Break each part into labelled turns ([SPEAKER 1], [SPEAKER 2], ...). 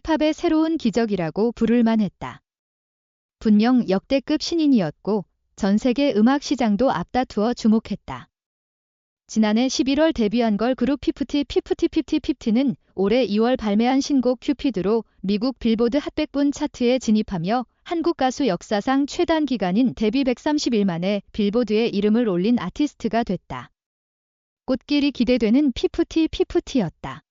[SPEAKER 1] 힙합의 새로운 기적이라고 부를 만했다. 분명 역대급 신인이었고 전 세계 음악 시장도 앞다투어 주목했다. 지난해 11월 데뷔한 걸 그룹 피프티는 올해 2월 발매한 신곡 큐피드로 미국 빌보드 핫 100분 차트에 진입하며 한국 가수 역사상 최단기간인 데뷔 130일 만에 빌보드에 이름을 올린 아티스트가 됐다. 꽃길이 기대되는 피프티였다.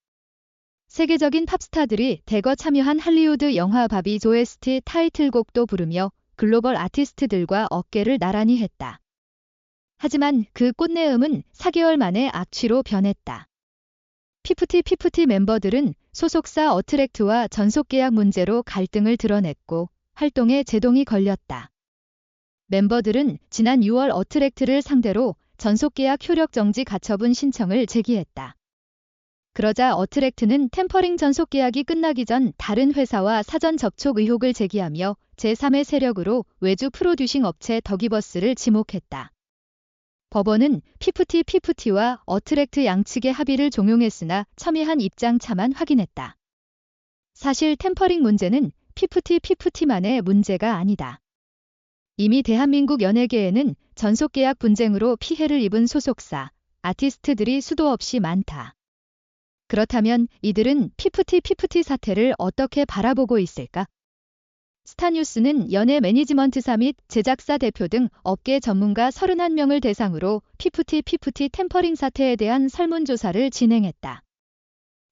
[SPEAKER 1] 세계적인 팝스타들이 대거 참여한 할리우드 영화 바비 OST 타이틀곡도 부르며 글로벌 아티스트들과 어깨를 나란히 했다. 하지만 그 꽃내음은 4개월 만에 악취로 변했다. 피프티 멤버들은 소속사 어트랙트와 전속계약 문제로 갈등을 드러냈고 활동에 제동이 걸렸다. 멤버들은 지난 6월 어트랙트를 상대로 전속계약 효력정지 가처분 신청을 제기했다. 그러자 어트랙트는 템퍼링 전속계약이 끝나기 전 다른 회사와 사전 접촉 의혹을 제기하며 제3의 세력으로 외주 프로듀싱 업체 더기버스를 지목했다. 법원은 피프티와 어트랙트 양측의 합의를 종용했으나 첨예한 입장차만 확인했다. 사실 템퍼링 문제는 피프티만의 문제가 아니다. 이미 대한민국 연예계에는 전속계약 분쟁으로 피해를 입은 소속사, 아티스트들이 수도 없이 많다. 그렇다면 이들은 피프티 사태를 어떻게 바라보고 있을까? 스타뉴스는 연예 매니지먼트사 및 제작사 대표 등 업계 전문가 31명을 대상으로 피프티 템퍼링 사태에 대한 설문조사를 진행했다.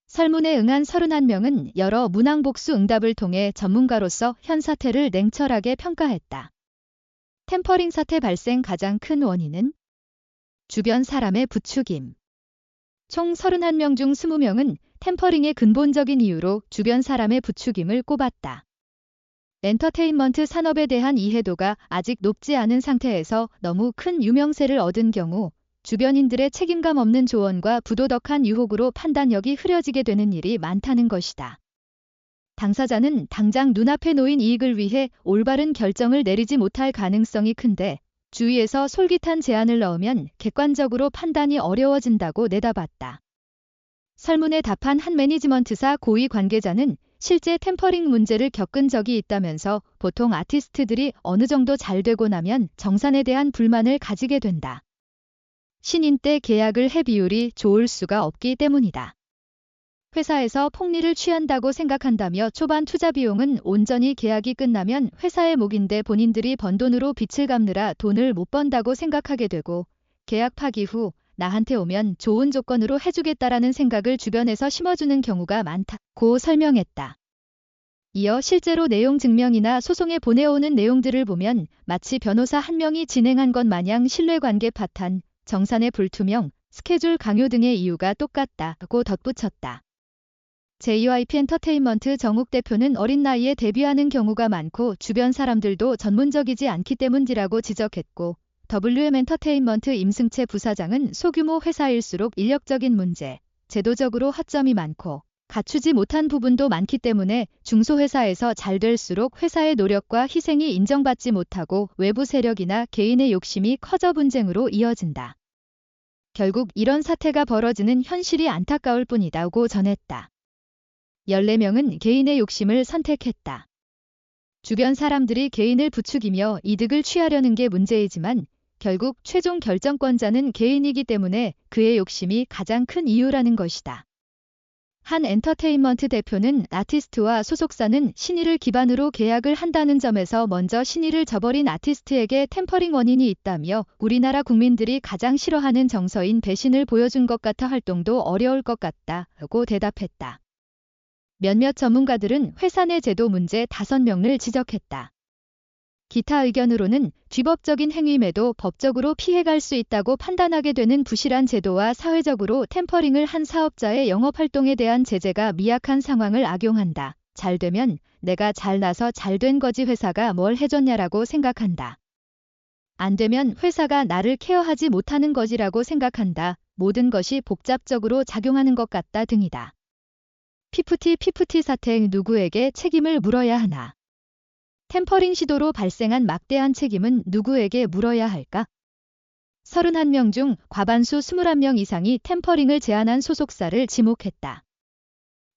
[SPEAKER 1] 설문에 응한 31명은 여러 문항복수 응답을 통해 전문가로서 현 사태를 냉철하게 평가했다. 템퍼링 사태 발생 가장 큰 원인은 주변 사람의 부추김. 총 31명 중 20명은 템퍼링의 근본적인 이유로 주변 사람의 부추김을 꼽았다. 엔터테인먼트 산업에 대한 이해도가 아직 높지 않은 상태에서 너무 큰 유명세를 얻은 경우 주변인들의 책임감 없는 조언과 부도덕한 유혹으로 판단력이 흐려지게 되는 일이 많다는 것이다. 당사자는 당장 눈앞에 놓인 이익을 위해 올바른 결정을 내리지 못할 가능성이 큰데 주위에서 솔깃한 제안을 넣으면 객관적으로 판단이 어려워진다고 내다봤다. 설문에 답한 한 매니지먼트사 고위 관계자는 실제 템퍼링 문제를 겪은 적이 있다면서 보통 아티스트들이 어느 정도 잘 되고 나면 정산에 대한 불만을 가지게 된다. 신인 때 계약을 해 비율이 좋을 수가 없기 때문이다. 회사에서 폭리를 취한다고 생각한다며 초반 투자 비용은 온전히 계약이 끝나면 회사의 몫인데 본인들이 번 돈으로 빚을 갚느라 돈을 못 번다고 생각하게 되고 계약 파기 후 나한테 오면 좋은 조건으로 해주겠다라는 생각을 주변에서 심어주는 경우가 많다고 설명했다. 이어 실제로 내용 증명이나 소송에 보내오는 내용들을 보면 마치 변호사 한 명이 진행한 것 마냥 신뢰관계 파탄, 정산의 불투명, 스케줄 강요 등의 이유가 똑같다고 덧붙였다. JYP 엔터테인먼트 정욱 대표는 어린 나이에 데뷔하는 경우가 많고 주변 사람들도 전문적이지 않기 때문이라고 지적했고 WM 엔터테인먼트 임승채 부사장은 소규모 회사일수록 인력적인 문제, 제도적으로 허점이 많고 갖추지 못한 부분도 많기 때문에 중소회사에서 잘 될수록 회사의 노력과 희생이 인정받지 못하고 외부 세력이나 개인의 욕심이 커져 분쟁으로 이어진다. 결국 이런 사태가 벌어지는 현실이 안타까울 뿐이다고 전했다. 14명은 개인의 욕심을 선택했다. 주변 사람들이 개인을 부추기며 이득을 취하려는 게 문제이지만 결국 최종 결정권자는 개인이기 때문에 그의 욕심이 가장 큰 이유라는 것이다. 한 엔터테인먼트 대표는 아티스트와 소속사는 신의를 기반으로 계약을 한다는 점에서 먼저 신의를 저버린 아티스트에게 템퍼링 원인이 있다며 우리나라 국민들이 가장 싫어하는 정서인 배신을 보여준 것 같아 활동도 어려울 것 같다고 대답했다. 몇몇 전문가들은 회사 내 제도 문제 5명을 지적했다. 기타 의견으로는 뒤법적인 행위임에도 법적으로 피해갈 수 있다고 판단하게 되는 부실한 제도와 사회적으로 템퍼링을 한 사업자의 영업활동에 대한 제재가 미약한 상황을 악용한다. 잘 되면 내가 잘나서 잘 된 거지 회사가 뭘 해줬냐라고 생각한다. 안 되면 회사가 나를 케어하지 못하는 거지라고 생각한다. 모든 것이 복잡적으로 작용하는 것 같다 등이다. 피프티 사태 누구에게 책임을 물어야 하나? 템퍼링 시도로 발생한 막대한 책임은 누구에게 물어야 할까? 31명 중 과반수 21명 이상이 템퍼링을 제안한 소속사를 지목했다.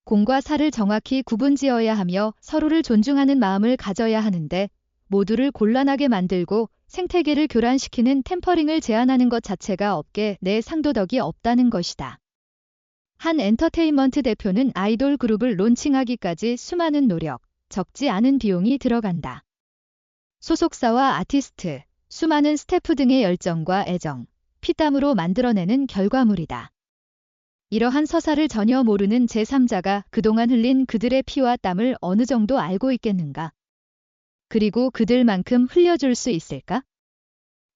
[SPEAKER 1] 공과 사를 정확히 구분지어야 하며 서로를 존중하는 마음을 가져야 하는데 모두를 곤란하게 만들고 생태계를 교란시키는 템퍼링을 제한하는 것 자체가 업계 내 상도덕이 없다는 것이다. 한 엔터테인먼트 대표는 아이돌 그룹을 론칭하기까지 수많은 노력, 적지 않은 비용이 들어간다. 소속사와 아티스트, 수많은 스태프 등의 열정과 애정, 피땀으로 만들어내는 결과물이다. 이러한 서사를 전혀 모르는 제3자가 그동안 흘린 그들의 피와 땀을 어느 정도 알고 있겠는가? 그리고 그들만큼 흘려줄 수 있을까?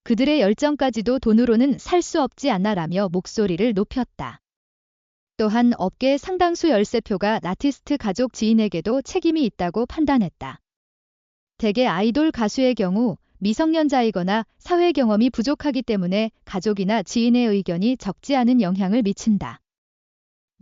[SPEAKER 1] 그들의 열정까지도 돈으로는 살 수 없지 않나라며 목소리를 높였다. 또한 업계의 상당수 열세표가 아티스트 가족 지인에게도 책임이 있다고 판단했다. 대개 아이돌 가수의 경우 미성년자이거나 사회 경험이 부족하기 때문에 가족이나 지인의 의견이 적지 않은 영향을 미친다.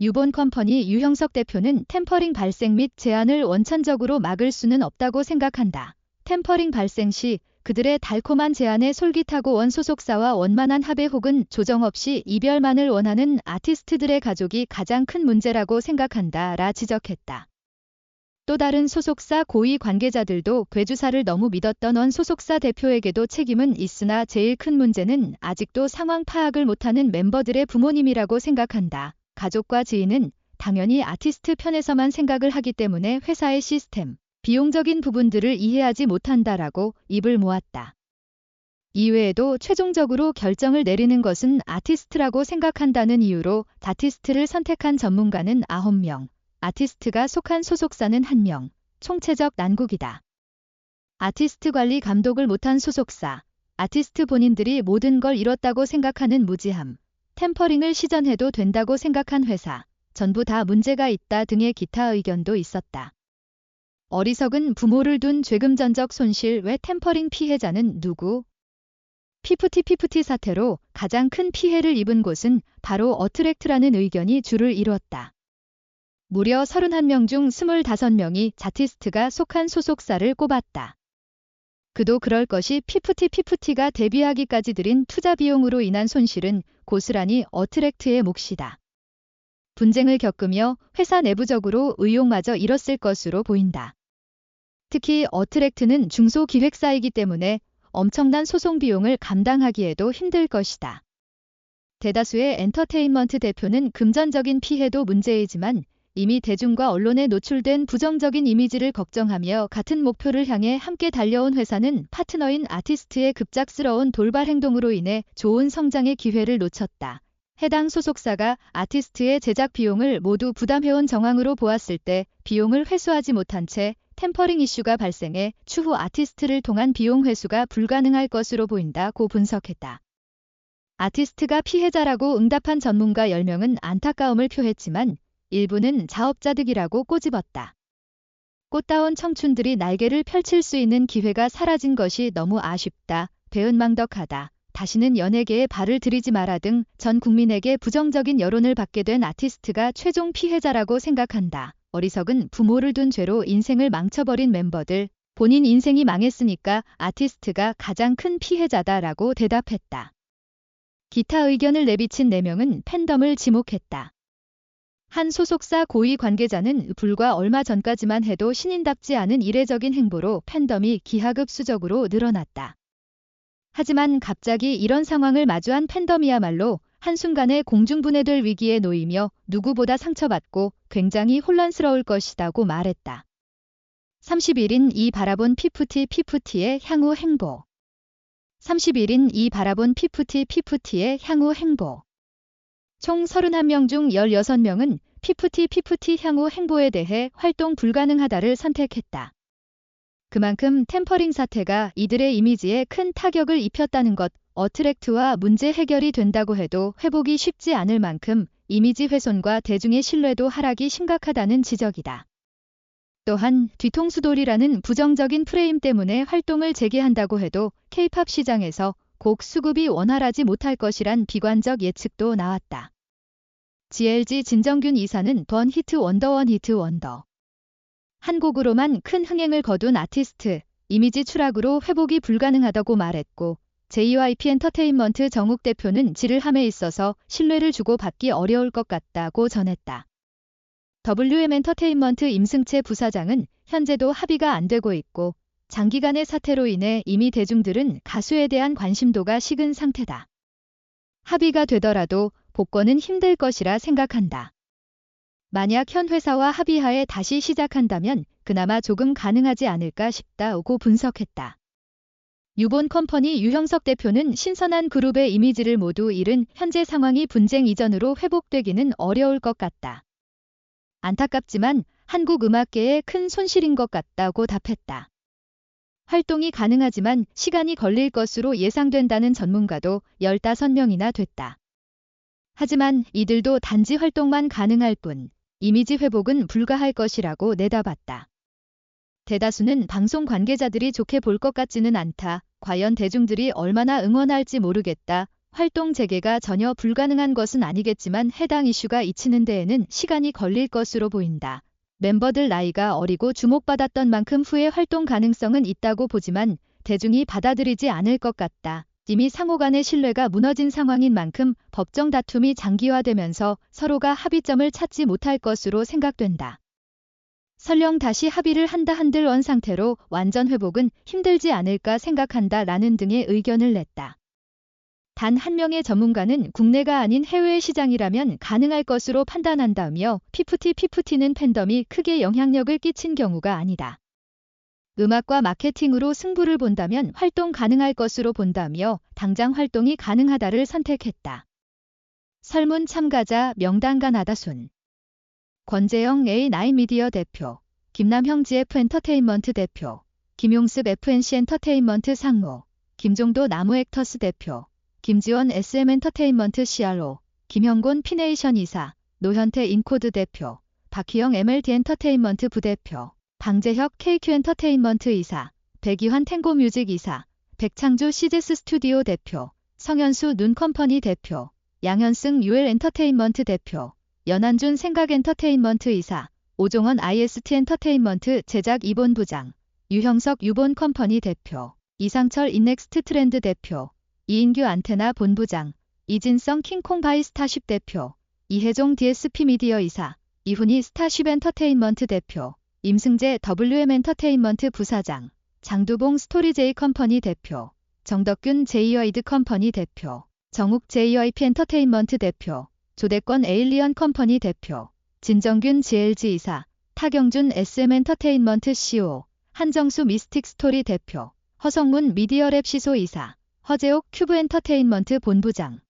[SPEAKER 1] 유본 컴퍼니 유형석 대표는 템퍼링 발생 및 제한을 원천적으로 막을 수는 없다고 생각한다. 템퍼링 발생 시 그들의 달콤한 제안에 솔깃하고 원소속사와 원만한 합의 혹은 조정 없이 이별만을 원하는 아티스트들의 가족이 가장 큰 문제라고 생각한다 라 지적했다. 또 다른 소속사 고위 관계자들도 괴주사를 너무 믿었던 원소속사 대표에게도 책임은 있으나 제일 큰 문제는 아직도 상황 파악을 못하는 멤버들의 부모님이라고 생각한다. 가족과 지인은 당연히 아티스트 편에서만 생각을 하기 때문에 회사의 시스템, 비용적인 부분들을 이해하지 못한다라고 입을 모았다. 이외에도 최종적으로 결정을 내리는 것은 아티스트라고 생각한다는 이유로 아티스트를 선택한 전문가는 9명, 아티스트가 속한 소속사는 1명, 총체적 난국이다. 아티스트 관리 감독을 못한 소속사, 아티스트 본인들이 모든 걸 잃었다고 생각하는 무지함, 템퍼링을 시전해도 된다고 생각한 회사, 전부 다 문제가 있다 등의 기타 의견도 있었다. 어리석은 부모를 둔 죄금전적 손실 외 템퍼링 피해자는 누구? 피프티 사태로 가장 큰 피해를 입은 곳은 바로 어트랙트라는 의견이 줄을 이루었다. 무려 31명 중 25명이 아티스트가 속한 소속사를 꼽았다. 그도 그럴 것이 피프티가 데뷔하기까지 들인 투자 비용으로 인한 손실은 고스란히 어트랙트의 몫이다. 분쟁을 겪으며 회사 내부적으로 의욕마저 잃었을 것으로 보인다. 특히 어트랙트는 중소기획사이기 때문에 엄청난 소송 비용을 감당하기에도 힘들 것이다. 대다수의 엔터테인먼트 대표는 금전적인 피해도 문제이지만 이미 대중과 언론에 노출된 부정적인 이미지를 걱정하며 같은 목표를 향해 함께 달려온 회사는 파트너인 아티스트의 급작스러운 돌발 행동으로 인해 좋은 성장의 기회를 놓쳤다. 해당 소속사가 아티스트의 제작 비용을 모두 부담해온 정황으로 보았을 때 비용을 회수하지 못한 채 템퍼링 이슈가 발생해 추후 아티스트를 통한 비용 회수가 불가능할 것으로 보인다고 분석했다. 아티스트가 피해자라고 응답한 전문가 10명은 안타까움을 표했지만 일부는 자업자득이라고 꼬집었다. 꽃다운 청춘들이 날개를 펼칠 수 있는 기회가 사라진 것이 너무 아쉽다. 배은망덕하다. 다시는 연예계에 발을 들이지 마라 등 전 국민에게 부정적인 여론을 받게 된 아티스트가 최종 피해자라고 생각한다. 어리석은 부모를 둔 죄로 인생을 망쳐버린 멤버들, 본인 인생이 망했으니까 아티스트가 가장 큰 피해자다라고 대답했다. 기타 의견을 내비친 4명은 팬덤을 지목했다. 한 소속사 고위 관계자는 불과 얼마 전까지만 해도 신인답지 않은 이례적인 행보로 팬덤이 기하급수적으로 늘어났다. 하지만 갑자기 이런 상황을 마주한 팬덤이야말로 한순간에 공중분해될 위기에 놓이며 누구보다 상처받고 굉장히 혼란스러울 것이라고 말했다. 31인 이 바라본 피프티의 향후 행보. 31인 이 바라본 피프티의 향후 행보. 총 31명 중 16명은 피프티 향후 행보에 대해 활동 불가능하다를 선택했다. 그만큼 템퍼링 사태가 이들의 이미지에 큰 타격을 입혔다는 것, 어트랙트와 문제 해결이 된다고 해도 회복이 쉽지 않을 만큼 이미지 훼손과 대중의 신뢰도 하락이 심각하다는 지적이다. 또한 뒤통수돌이라는 부정적인 프레임 때문에 활동을 재개한다고 해도 K-팝 시장에서 곡 수급이 원활하지 못할 것이란 비관적 예측도 나왔다. GLG 진정균 이사는 원 히트 원더. 한 곡으로만 큰 흥행을 거둔 아티스트, 이미지 추락으로 회복이 불가능하다고 말했고 JYP 엔터테인먼트 정욱 대표는 질을 함에 있어서 신뢰를 주고 받기 어려울 것 같다고 전했다. WM 엔터테인먼트 임승채 부사장은 현재도 합의가 안 되고 있고 장기간의 사태로 인해 이미 대중들은 가수에 대한 관심도가 식은 상태다. 합의가 되더라도 복권은 힘들 것이라 생각한다. 만약 현 회사와 합의하에 다시 시작한다면 그나마 조금 가능하지 않을까 싶다고 분석했다. 유본 컴퍼니 유형석 대표는 신선한 그룹의 이미지를 모두 잃은 현재 상황이 분쟁 이전으로 회복되기는 어려울 것 같다. 안타깝지만 한국 음악계에 큰 손실인 것 같다고 답했다. 활동이 가능하지만 시간이 걸릴 것으로 예상된다는 전문가도 15명이나 됐다. 하지만 이들도 단지 활동만 가능할 뿐 이미지 회복은 불가할 것이라고 내다봤다. 대다수는 방송 관계자들이 좋게 볼 것 같지는 않다. 과연 대중들이 얼마나 응원할지 모르겠다. 활동 재개가 전혀 불가능한 것은 아니겠지만 해당 이슈가 잊히는 데에는 시간이 걸릴 것으로 보인다. 멤버들 나이가 어리고 주목받았던 만큼 후에 활동 가능성은 있다고 보지만 대중이 받아들이지 않을 것 같다. 이미 상호 간의 신뢰가 무너진 상황인 만큼 법정 다툼이 장기화되면서 서로가 합의점을 찾지 못할 것으로 생각된다. 설령 다시 합의를 한다 한들 원 상태로 완전 회복은 힘들지 않을까 생각한다 라는 등의 의견을 냈다. 단 한 명의 전문가는 국내가 아닌 해외 시장이라면 가능할 것으로 판단한다며 피프티는 팬덤이 크게 영향력을 끼친 경우가 아니다. 음악과 마케팅으로 승부를 본다면 활동 가능할 것으로 본다며 당장 활동이 가능하다를 선택했다. 설문 참가자 명단가 나다순 권재영 A9미디어 대표, 김남형 GF 엔터테인먼트 대표, 김용습 FNC 엔터테인먼트 상무, 김종도 나무액터스 대표, 김지원 SM 엔터테인먼트 CRO, 김형곤 피네이션 이사, 노현태 인코드 대표, 박희영 MLD 엔터테인먼트 부대표, 방재혁 KQ 엔터테인먼트 이사, 백이환 탱고 뮤직 이사, 백창주 CGS 스튜디오 대표, 성현수 눈컴퍼니 대표, 양현승 UL 엔터테인먼트 대표, 연한준 생각 엔터테인먼트 이사, 오종원 IST 엔터테인먼트 제작 이본부장, 유형석 유본 컴퍼니 대표, 이상철 인넥스트 트렌드 대표, 이인규 안테나 본부장, 이진성 킹콩 바이 스타쉽 대표, 이혜종 DSP 미디어 이사, 이훈희 스타쉽 엔터테인먼트 대표, 임승재 WM 엔터테인먼트 부사장, 장두봉 스토리제이 컴퍼니 대표, 정덕균 제이와이드 컴퍼니 대표, 정욱 JYP 엔터테인먼트 대표, 조대권 에일리언 컴퍼니 대표, 진정균 GLG 이사, 타경준 SM 엔터테인먼트 CEO, 한정수 미스틱 스토리 대표, 허성문 미디어랩 시소 이사, 허재옥 큐브 엔터테인먼트 본부장.